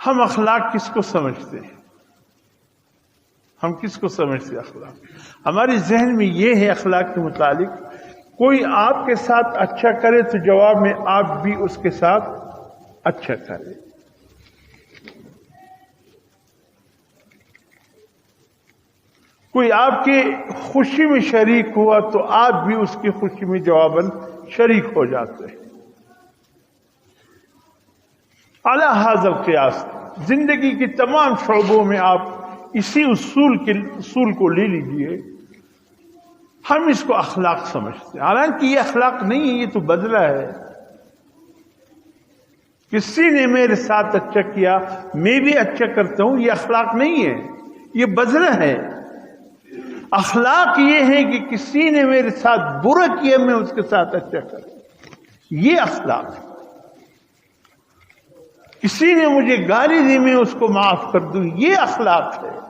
ہم اخلاق کس کو سمجھتے ہیں؟ ہم کس کو سمجھتے اخلاق؟ ہمارے ذہن میں یہ ہے اخلاق کے متعلق، کوئی آپ کے ساتھ اچھا کرے تو جواب میں آپ بھی اس کے ساتھ اچھا کرے، کوئی آپ کی خوشی میں شریک ہوا تو آپ بھی اس کی خوشی میں جواباً شریک ہو جاتے ہیں۔ اعلی حاضر قیاس، زندگی کی تمام شعبوں میں آپ اسی اصول کو لے لیجئے، ہم اس کو اخلاق سمجھتے ہیں، حالانکہ یہ اخلاق نہیں ہے، یہ تو بدلہ ہے۔ کسی نے میرے ساتھ اچھا کیا میں بھی اچھا کرتا ہوں، یہ اخلاق نہیں ہے، یہ بدلہ ہے۔ اخلاق یہ ہے کہ کسی نے میرے ساتھ برا کیا میں اس کے ساتھ اچھا کروں، یہ اخلاق ہے۔ کسی نے مجھے گالی دی میں اس کو معاف کر دوں، یہ اخلاق ہے۔